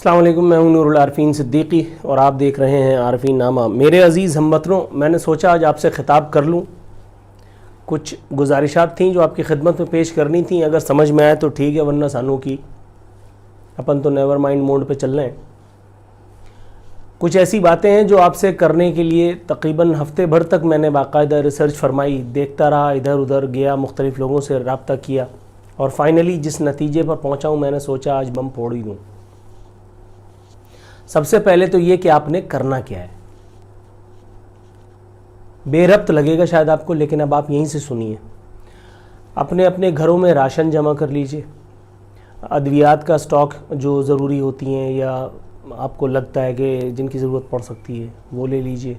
السلام علیکم، میں ہوں نور العارفین صدیقی اور آپ دیکھ رہے ہیں عارفین نامہ۔ میرے عزیز ہم وطنوں، میں نے سوچا آج آپ سے خطاب کر لوں۔ کچھ گزارشات تھیں جو آپ کی خدمت میں پیش کرنی تھیں، اگر سمجھ میں آئے تو ٹھیک ہے، ورنہ سانوں کی اپن تو نیور مائنڈ موڈ پہ چل رہے ہیں۔ کچھ ایسی باتیں ہیں جو آپ سے کرنے کے لیے تقریباً ہفتے بھر تک میں نے باقاعدہ ریسرچ فرمائی، دیکھتا رہا، ادھر ادھر گیا، مختلف لوگوں سے رابطہ کیا اور فائنلی جس نتیجے پر پہنچا ہوں، میں نے سوچا آج بم پھوڑ ہی دوں۔ سب سے پہلے تو یہ کہ آپ نے کرنا کیا ہے۔ بے ربط لگے گا شاید آپ کو، لیکن اب آپ یہیں سے سنیے۔ اپنے اپنے گھروں میں راشن جمع کر لیجئے، ادویات کا سٹاک جو ضروری ہوتی ہیں یا آپ کو لگتا ہے کہ جن کی ضرورت پڑ سکتی ہے وہ لے لیجئے۔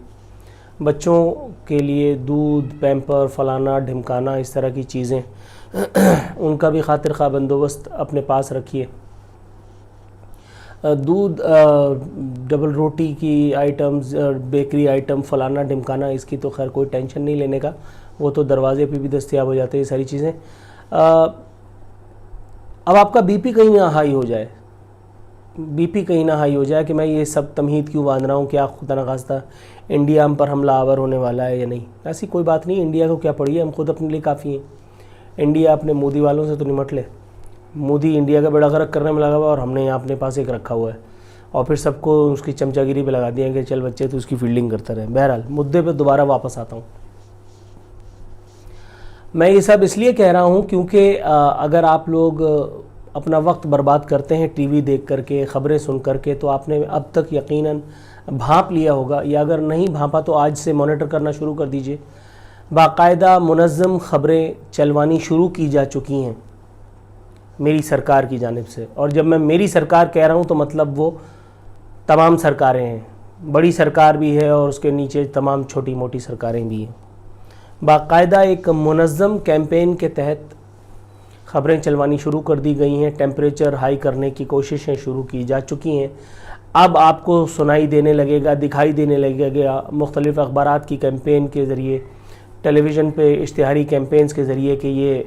بچوں کے لیے دودھ، پیمپر، فلانا ڈھمکانا، اس طرح کی چیزیں ان کا بھی خاطر خواہ بندوبست اپنے پاس رکھیے۔ دودھ، ڈبل روٹی کی آئٹمز، بیکری آئٹم، فلانا ڈھمکانا، اس کی تو خیر کوئی ٹینشن نہیں لینے کا، وہ تو دروازے پہ بھی دستیاب ہو جاتے ہیں یہ ساری چیزیں۔ اب آپ کا بی پی کہیں نہ ہائی ہو جائے، کہ میں یہ سب تمہید کیوں باندھ رہا ہوں، کیا خدا نخواستہ انڈیا ہم پر حملہ آور ہونے والا ہے یا نہیں۔ ایسی کوئی بات نہیں، انڈیا کو کیا پڑی ہے، ہم خود اپنے لیے کافی ہیں۔ انڈیا اپنے مودی والوں سے تو نمٹ لے، مودی انڈیا کا بیڑا غرق کرنے میں لگا ہوا اور ہم نے یہاں اپنے پاس ایک رکھا ہوا ہے اور پھر سب کو اس کی چمچہ گیری پہ لگا دیا کہ چل بچے تو اس کی فیلڈنگ کرتا رہے۔ بہرحال مدعے پہ دوبارہ واپس آتا ہوں۔ میں یہ سب اس لیے کہہ رہا ہوں کیونکہ اگر آپ لوگ اپنا وقت برباد کرتے ہیں ٹی وی دیکھ کر کے، خبریں سن کر کے، تو آپ نے اب تک یقیناً بھانپ لیا ہوگا، یا اگر نہیں بھانپا تو آج سے مانیٹر کرنا شروع کر دیجئے۔ باقاعدہ منظم خبریں چلوانی شروع کی جا چکی ہیں میری سرکار کی جانب سے، اور جب میں میری سرکار کہہ رہا ہوں تو مطلب وہ تمام سرکاریں ہیں، بڑی سرکار بھی ہے اور اس کے نیچے تمام چھوٹی موٹی سرکاریں بھی ہیں۔ باقاعدہ ایک منظم کیمپین کے تحت خبریں چلوانی شروع کر دی گئی ہیں، ٹیمپریچر ہائی کرنے کی کوششیں شروع کی جا چکی ہیں۔ اب آپ کو سنائی دینے لگے گا، دکھائی دینے لگے گا مختلف اخبارات کی کیمپین کے ذریعے، ٹیلی ویژن پہ اشتہاری کیمپینز کے ذریعے کہ یہ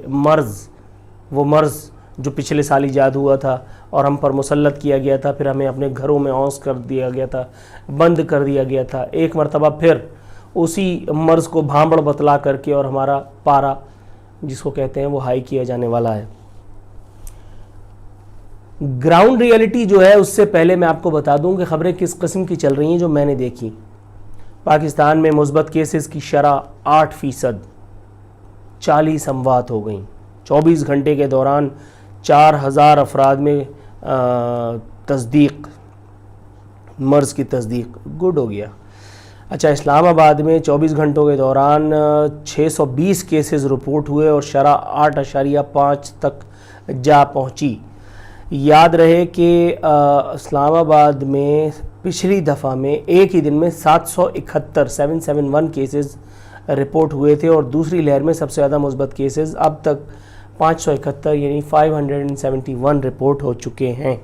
وہ مرض جو پچھلے سال ایجاد ہوا تھا اور ہم پر مسلط کیا گیا تھا، پھر ہمیں اپنے گھروں میں اونس کر دیا گیا تھا، بند کر دیا گیا تھا، ایک مرتبہ پھر اسی مرض کو بھانبڑ بتلا کر کے اور ہمارا پارا جس کو کہتے ہیں وہ ہائی کیا جانے والا ہے۔ گراؤنڈ ریئلٹی جو ہے، اس سے پہلے میں آپ کو بتا دوں کہ خبریں کس قسم کی چل رہی ہیں جو میں نے دیکھی۔ پاکستان میں مثبت کیسز کی شرح 8%، 40 اموات ہو گئیں۔ 24 گھنٹے کے دوران 4000 افراد میں تصدیق، مرض کی تصدیق، گڈ ہو گیا۔ اچھا، اسلام آباد میں 24 گھنٹوں کے دوران 620 کیسز رپورٹ ہوئے اور شرح 8.5 تک جا پہنچی۔ یاد رہے کہ اسلام آباد میں پچھلی دفعہ میں ایک ہی دن میں 771 کیسز رپورٹ ہوئے تھے اور دوسری لہر میں سب سے زیادہ مثبت کیسز اب تک 571 یعنی 571 رپورٹ ہو چکے ہیں۔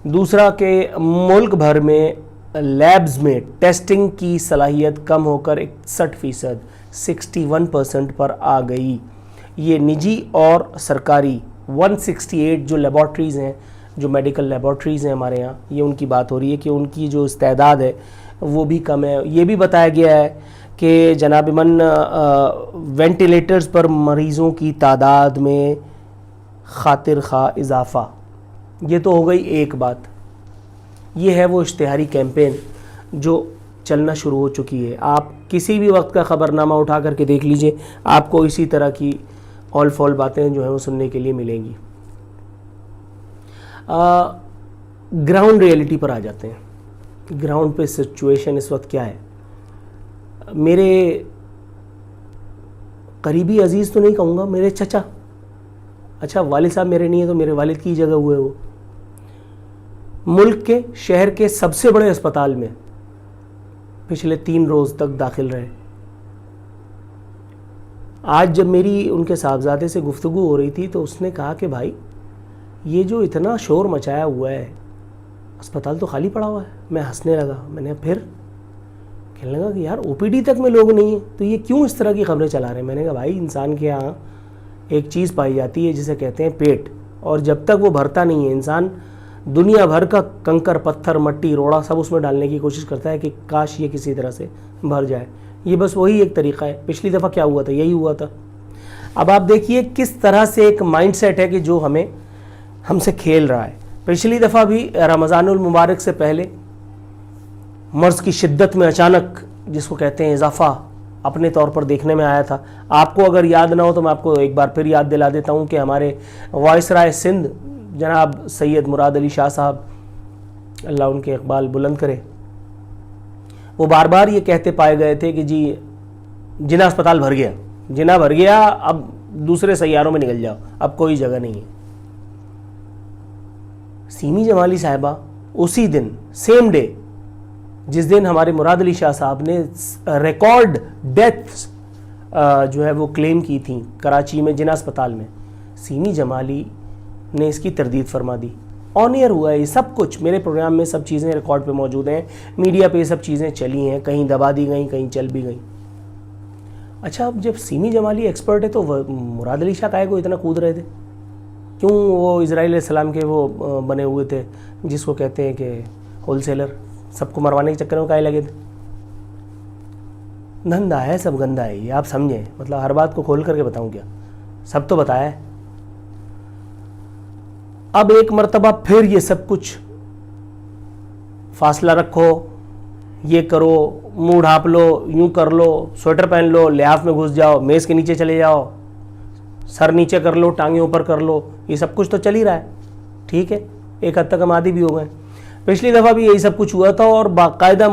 دوسرا کہ ملک بھر میں لیبز میں ٹیسٹنگ کی صلاحیت کم ہو کر 61%، 61% پر آ گئی۔ یہ نجی اور سرکاری 168 جو لیبارٹریز ہیں، جو میڈیکل لیبارٹریز ہیں ہمارے یہاں، یہ ان کی بات ہو رہی ہے کہ ان کی جو استعداد ہے وہ بھی کم ہے۔ یہ بھی بتایا گیا ہے کہ جناب من وینٹیلیٹرز پر مریضوں کی تعداد میں خاطر خواہ اضافہ۔ یہ تو ہو گئی ایک بات۔ یہ ہے وہ اشتہاری کیمپین جو چلنا شروع ہو چکی ہے۔ آپ کسی بھی وقت کا خبر نامہ اٹھا کر کے دیکھ لیجئے، آپ کو اسی طرح کی اول فول باتیں جو ہیں وہ سننے کے لیے ملیں گی۔ گراؤنڈ ریئلٹی پر آ جاتے ہیں۔ گراؤنڈ پہ سچویشن اس وقت کیا ہے؟ میرے قریبی عزیز تو نہیں کہوں گا، میرے چچا، اچھا والد صاحب میرے نہیں ہیں تو میرے والد کی جگہ ہوئے وہ، ملک کے شہر کے سب سے بڑے اسپتال میں پچھلے 3 روز تک داخل رہے۔ آج جب میری ان کے صاحبزادے سے گفتگو ہو رہی تھی تو اس نے کہا کہ بھائی یہ جو اتنا شور مچایا ہوا ہے، اسپتال تو خالی پڑا ہوا ہے۔ میں ہنسنے لگا، میں نے پھر کہنے لگا کہ یار او پی ڈی تک میں لوگ نہیں ہیں تو یہ کیوں اس طرح کی خبریں چلا رہے ہیں؟ میں نے کہا بھائی انسان کے ہاں ایک چیز پائی جاتی ہے جسے کہتے ہیں پیٹ، اور جب تک وہ بھرتا نہیں ہے انسان دنیا بھر کا کنکر پتھر مٹی روڑا سب اس میں ڈالنے کی کوشش کرتا ہے کہ کاش یہ کسی طرح سے بھر جائے. یہ بس وہی ایک طریقہ ہے. پچھلی دفعہ کیا ہوا تھا؟ یہی ہوا تھا. اب آپ دیکھیے کس طرح سے ایک مائنڈ سیٹ ہے کہ جو ہم سے کھیل رہا ہے. پچھلی دفعہ بھی رمضان المبارک سے پہلے مرض کی شدت میں اچانک جس کو کہتے ہیں اضافہ اپنے طور پر دیکھنے میں آیا تھا. آپ کو اگر یاد نہ ہو تو میں آپ کو ایک بار پھر یاد دلا دیتا ہوں کہ ہمارے وائسرائے سندھ جناب سید مراد علی شاہ صاحب اللہ ان کے اقبال بلند کرے، وہ بار بار یہ کہتے پائے گئے تھے کہ جی جنہ اسپتال بھر گیا، جنہ بھر گیا، اب دوسرے سیاروں میں نکل جاؤ، اب کوئی جگہ نہیں ہے. سیمی جمالی صاحبہ اسی دن سیم ڈے جس دن ہمارے مراد علی شاہ صاحب نے ریکارڈ ڈیتھس جو ہے وہ کلیم کی تھیں کراچی میں جنہ اسپتال میں، سیمی جمالی نے اس کی تردید فرما دی. آن ایئر ہوا ہے یہ سب کچھ، میرے پروگرام میں سب چیزیں ریکارڈ پہ موجود ہیں، میڈیا پہ یہ سب چیزیں چلی ہیں، کہیں دبا دی گئیں، کہیں چل بھی گئیں. اچھا اب جب سیمی جمالی ایکسپرٹ ہے تو مراد علی شاہ کائے کو اتنا کود رہے تھے؟ کیوں وہ اسرائیل علیہ السلام کے وہ بنے ہوئے تھے جس کو کہتے ہیں کہ ہول سیلر، سب کو مروانے کے چکر میں کائے لگے تھے؟ دھندا ہے سب گندا ہے، یہ آپ سمجھیں. مطلب ہر بات کو کھول کر کے بتاؤں کیا؟ سب تو بتایا ہے. اب ایک مرتبہ پھر یہ سب کچھ فاصلہ رکھو، یہ کرو، منہ ڈھانپ لو، یوں کر لو، سویٹر پہن لو، لحاف میں گھس جاؤ، میز کے نیچے چلے جاؤ، سر نیچے کر لو، ٹانگیں اوپر کر لو، یہ سب کچھ تو چل ہی رہا ہے. ٹھیک ہے، ایک حد تک ہم عادی بھی ہو گئے. پچھلی دفعہ بھی یہی سب کچھ ہوا تھا اور باقاعدہ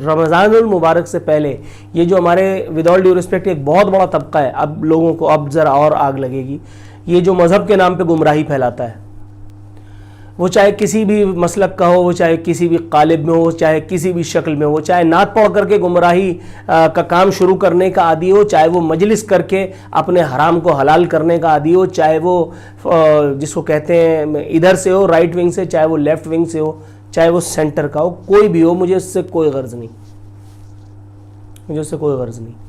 رمضان المبارک سے پہلے یہ جو ہمارے ود آل ڈیو ریسپیکٹ ایک بہت بڑا طبقہ ہے، اب لوگوں کو اب ذرا اور آگ لگے گی، یہ جو مذہب کے نام پہ گمراہی پھیلاتا ہے، وہ چاہے کسی بھی مسلک کا ہو، وہ چاہے کسی بھی قالب میں ہو، چاہے کسی بھی شکل میں ہو، چاہے نعت پڑھ کر کے گمراہی کا کام شروع کرنے کا عادی ہو، چاہے وہ مجلس کر کے اپنے حرام کو حلال کرنے کا عادی ہو، چاہے وہ جس کو کہتے ہیں ادھر سے ہو رائٹ ونگ سے، چاہے وہ لیفٹ ونگ سے ہو، چاہے وہ سینٹر کا ہو، کوئی بھی ہو، مجھے اس سے کوئی غرض نہیں، مجھے اس سے کوئی غرض نہیں.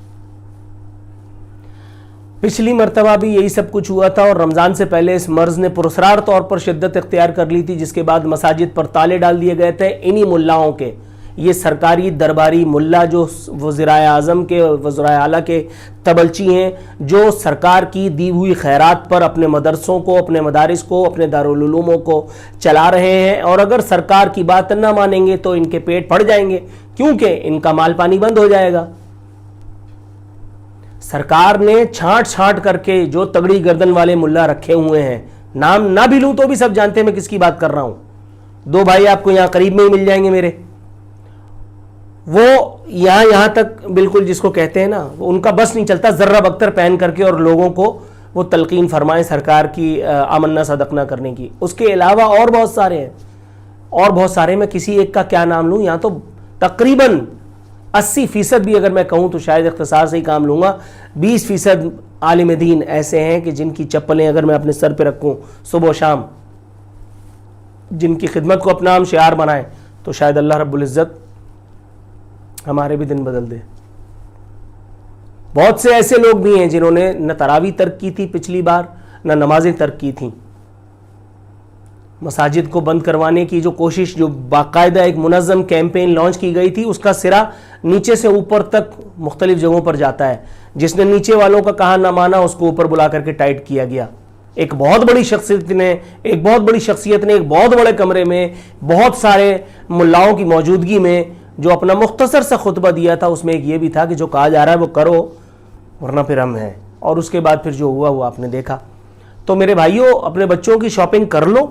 پچھلی مرتبہ بھی یہی سب کچھ ہوا تھا اور رمضان سے پہلے اس مرض نے پراسرار طور پر شدت اختیار کر لی تھی، جس کے بعد مساجد پر تالے ڈال دیے گئے تھے انہی ملاؤں کے. یہ سرکاری درباری ملا جو وزرائے اعظم کے، وزرائے اعلیٰ کے تبلچی ہیں، جو سرکار کی دی ہوئی خیرات پر اپنے مدرسوں کو، اپنے مدارس کو، اپنے دارالعلوموں کو چلا رہے ہیں، اور اگر سرکار کی بات نہ مانیں گے تو ان کے پیٹ پھٹ جائیں گے، کیونکہ ان کا مال پانی بند ہو جائے گا. سرکار نے چھانٹ چھانٹ کر کے جو تگڑی گردن والے ملا رکھے ہوئے ہیں، نام نہ بھی لوں تو بھی سب جانتے ہیں میں کس کی بات کر رہا ہوں. دو بھائی آپ کو یہاں قریب میں ہی مل جائیں گے میرے، وہ یہاں تک بالکل جس کو کہتے ہیں نا، ان کا بس نہیں چلتا ذرہ بختر پہن کر کے اور لوگوں کو وہ تلقین فرمائیں سرکار کی آمنا صدقنا کرنے کی. اس کے علاوہ اور بہت سارے ہیں، اور بہت سارے، میں کسی ایک کا کیا نام لوں؟ یہاں تو تقریباً 80% بھی اگر میں کہوں تو شاید اختصار سے ہی کام لوں گا، 20% عالم دین ایسے ہیں کہ جن کی چپلیں اگر میں اپنے سر پہ رکھوں صبح و شام، جن کی خدمت کو اپنا ہم شعار بنائیں تو شاید اللہ رب العزت ہمارے بھی دن بدل دے. بہت سے ایسے لوگ بھی ہیں جنہوں نے نہ تراویح ترک کی تھی پچھلی بار، نہ نمازیں ترک کی تھیں. مساجد کو بند کروانے کی جو کوشش، جو باقاعدہ ایک منظم کیمپین لانچ کی گئی تھی، اس کا سرا نیچے سے اوپر تک مختلف جگہوں پر جاتا ہے. جس نے نیچے والوں کا کہا نہ مانا اس کو اوپر بلا کر کے ٹائٹ کیا گیا. ایک بہت بڑی شخصیت نے ایک بہت بڑے کمرے میں بہت سارے ملاؤں کی موجودگی میں جو اپنا مختصر سا خطبہ دیا تھا، اس میں ایک یہ بھی تھا کہ جو کہا جا رہا ہے وہ کرو ورنہ پھر ہم ہیں. اور اس کے بعد پھر جو ہوا وہ آپ نے دیکھا. تو میرے بھائیوں، اپنے بچوں کی شاپنگ کر لو،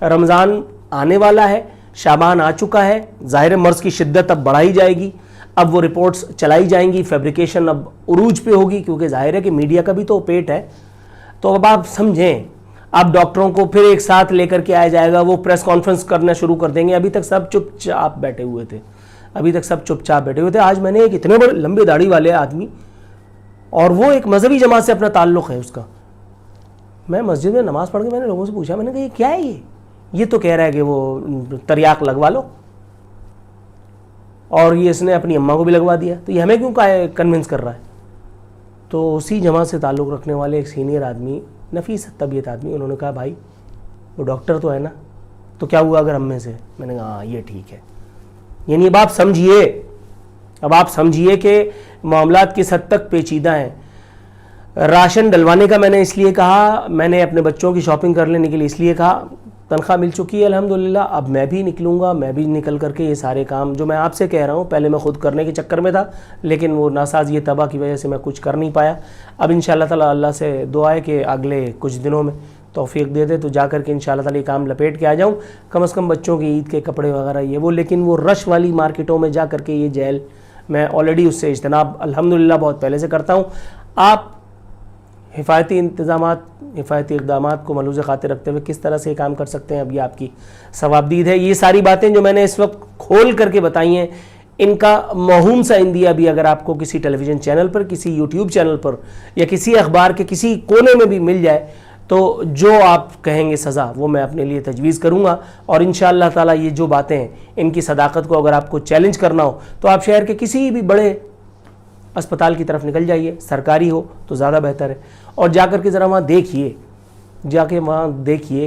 رمضان آنے والا ہے، شعبان آ چکا ہے، ظاہر مرض کی شدت اب بڑھائی جائے گی، اب وہ رپورٹس چلائی جائیں گی، فیبریکیشن اب عروج پہ ہوگی، کیونکہ ظاہر ہے کہ میڈیا کا بھی تو پیٹ ہے. تو اب آپ سمجھیں، اب ڈاکٹروں کو پھر ایک ساتھ لے کر کے آیا جائے گا، وہ پریس کانفرنس کرنا شروع کر دیں گے. ابھی تک سب چپ چاپ بیٹھے ہوئے تھے. آج میں نے ایک اتنے بڑے لمبے داڑھی والے آدمی، اور وہ ایک مذہبی جماعت سے اپنا تعلق ہے اس کا، میں مسجد میں نماز پڑھ کے میں نے لوگوں سے پوچھا، میں نے کہا یہ کیا ہے؟ یہ تو کہہ رہا ہے کہ وہ تریاق لگوا لو، اور یہ اس نے اپنی اماں کو بھی لگوا دیا، تو یہ ہمیں کیوں کنونس کر رہا ہے؟ تو اسی جماعت سے تعلق رکھنے والے ایک سینئر آدمی، نفیس طبیعت آدمی، انہوں نے کہا بھائی وہ ڈاکٹر تو ہے نا، تو کیا ہوا اگر ہم میں سے؟ میں نے کہا ہاں یہ ٹھیک ہے. یعنی اب آپ سمجھیے کہ معاملات کس حد تک پیچیدہ ہیں. راشن ڈلوانے کا میں نے اس لیے کہا, میں نے اپنے بچوں کی شاپنگ کر لینے کے لیے اس لیے کہا, تنخواہ مل چکی ہے الحمدللہ. اب میں بھی نکلوں گا, میں بھی نکل کر کے یہ سارے کام جو میں آپ سے کہہ رہا ہوں, پہلے میں خود کرنے کے چکر میں تھا لیکن وہ ناسازی تباہ کی وجہ سے میں کچھ کر نہیں پایا. اب انشاءاللہ تعالی اللہ سے دعا ہے کہ اگلے کچھ دنوں میں توفیق دے دے تو جا کر کے انشاءاللہ تعالی کام لپیٹ کے آ جاؤں, کم از کم بچوں کے عید کے کپڑے وغیرہ یہ وہ. لیکن وہ رش والی مارکیٹوں میں جا کر کے یہ جیل, میں آلریڈی اس سے اجتناب الحمدللہ بہت پہلے سے کرتا ہوں. آپ حفاظتی اقدامات کو ملحوظ خاطر رکھتے ہوئے کس طرح سے یہ کام کر سکتے ہیں, اب یہ آپ کی ثوابدید ہے. یہ ساری باتیں جو میں نے اس وقت کھول کر کے بتائی ہیں, ان کا موہوم سا اندیا بھی اگر آپ کو کسی ٹیلی ویژن چینل پر, کسی یوٹیوب چینل پر یا کسی اخبار کے کسی کونے میں بھی مل جائے تو جو آپ کہیں گے سزا وہ میں اپنے لیے تجویز کروں گا. اور انشاءاللہ تعالی یہ جو باتیں ہیں ان کی صداقت کو اگر آپ کو چیلنج کرنا ہو تو آپ شہر کے کسی بھی بڑے اسپتال کی طرف نکل جائیے, سرکاری ہو تو زیادہ بہتر ہے, اور جا کر کے ذرا وہاں دیکھیے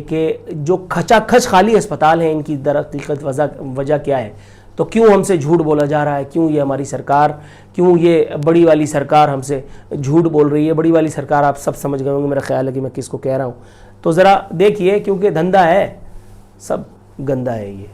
کہ جو کھچا کھچ خالی اسپتال ہیں ان کی در حقیقت وجہ کیا ہے. تو کیوں ہم سے جھوٹ بولا جا رہا ہے, کیوں یہ ہماری سرکار, کیوں یہ بڑی والی سرکار ہم سے جھوٹ بول رہی ہے. بڑی والی سرکار آپ سب سمجھ گئے ہوں گے, میرا خیال ہے کہ میں کس کو کہہ رہا ہوں. تو ذرا دیکھیے, کیونکہ دھندا ہے, سب گندا ہے یہ.